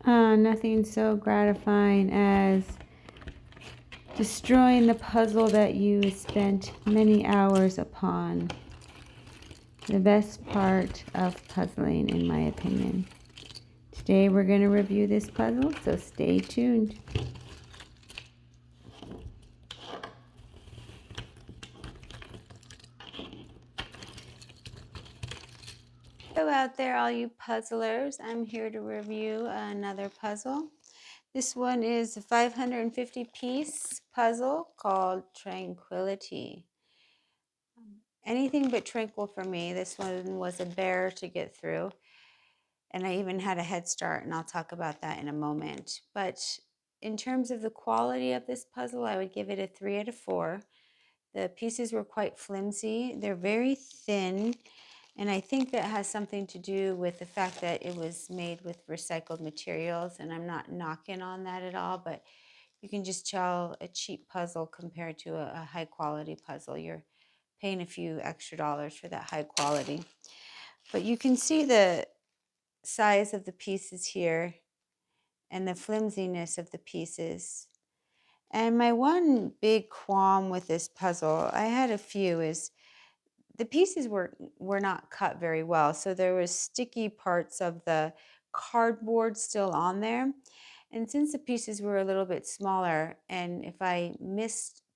Nothing so gratifying as destroying the puzzle that you spent many hours upon. The best part of puzzling, in my opinion. Today we're going to review this puzzle, so stay tuned. Hello out there, all you puzzlers. I'm here to review another puzzle. This one is a 550 piece puzzle called Tranquility. Anything but tranquil for me. This one was a bear to get through. And I even had a head start, and I'll talk about that in a moment. But in terms of the quality of this puzzle, I would give it a 3 out of 4. The pieces were quite flimsy. They're very thin, and I think that has something to do with the fact that it was made with recycled materials, and I'm not knocking on that at all, but you can just tell a cheap puzzle compared to a high quality puzzle. You're paying a few extra dollars for that high quality. But you can see the size of the pieces here and the flimsiness of the pieces. And my one big qualm with this puzzle, I had a few, is the pieces were not cut very well. So there was sticky parts of the cardboard still on there. And since the pieces were a little bit smaller, and if I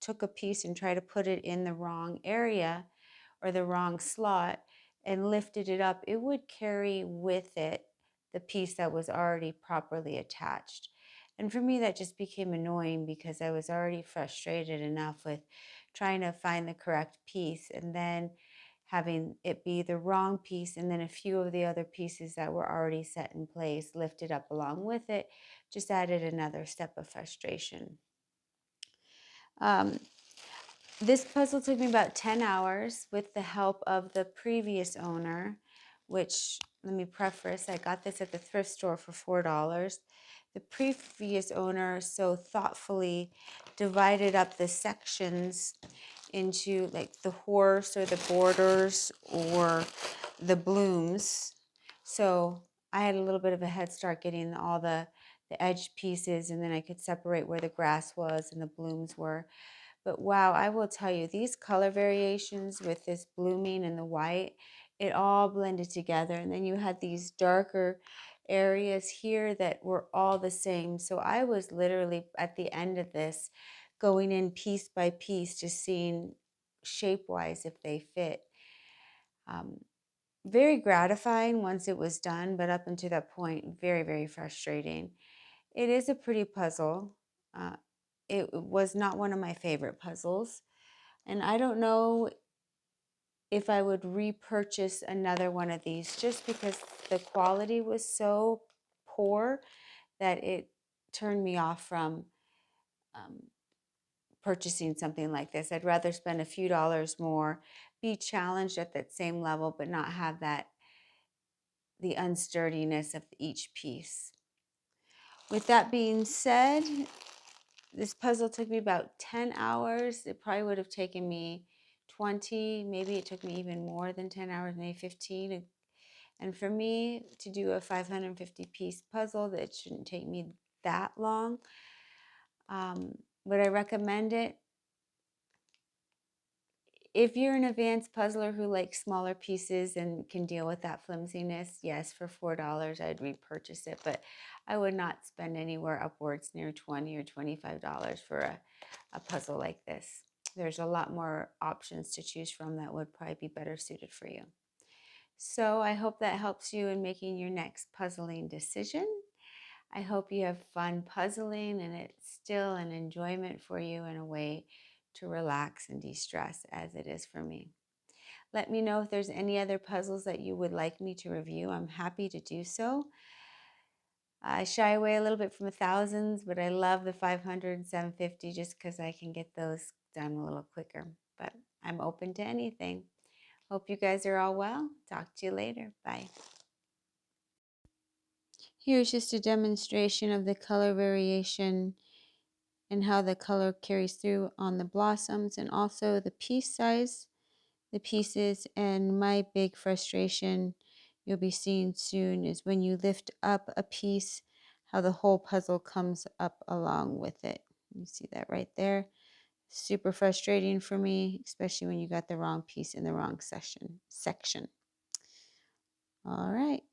took a piece and tried to put it in the wrong area or the wrong slot and lifted it up, it would carry with it the piece that was already properly attached. And for me, that just became annoying because I was already frustrated enough with trying to find the correct piece and then having it be the wrong piece, and then a few of the other pieces that were already set in place lifted up along with it just added another step of frustration. This puzzle took me about 10 hours with the help of the previous owner, which, let me preface, I got this at the thrift store for $4. The previous owner so thoughtfully divided up the sections into like the horse or the borders or the blooms. So I had a little bit of a head start getting all the edge pieces, and then I could separate where the grass was and the blooms were. But wow, I will tell you, these color variations with this blooming and the white, it all blended together. And then you had these darker areas here that were all the same. So I was literally at the end of this going in piece by piece, just seeing shape-wise if they fit. Very gratifying once it was done, but up until that point, very, very frustrating. It is a pretty puzzle. Uh, it was not one of my favorite puzzles. And I don't know if I would repurchase another one of these just because the quality was so poor that it turned me off from um, purchasing something like this. I'd rather spend a few dollars more, be challenged at that same level, but not have the unsturdiness of each piece. With that being said, this puzzle took me about 10 hours. It probably would have taken me 20, maybe it took me even more than 10 hours, maybe 15. And for me to do a 550 piece puzzle, that shouldn't take me that long. Would I recommend it? If you're an advanced puzzler who likes smaller pieces and can deal with that flimsiness, yes, for $4, I'd repurchase it. But I would not spend anywhere upwards near $20 or $25 for a puzzle like this. There's a lot more options to choose from that would probably be better suited for you. So I hope that helps you in making your next puzzling decision. I hope you have fun puzzling and it's still an enjoyment for you in a way to relax and de-stress as it is for me. Let me know if there's any other puzzles that you would like me to review. I'm happy to do so. I shy away a little bit from the thousands, but I love the 500, 750 just because I can get those done a little quicker. But I'm open to anything. Hope you guys are all well. Talk to you later. Bye. Here's just a demonstration of the color variation and how the color carries through on the blossoms, and also the piece size, the pieces. And my big frustration you'll be seeing soon is when you lift up a piece, how the whole puzzle comes up along with it. You see that right there? Super frustrating for me, especially when you got the wrong piece in the wrong section. All right.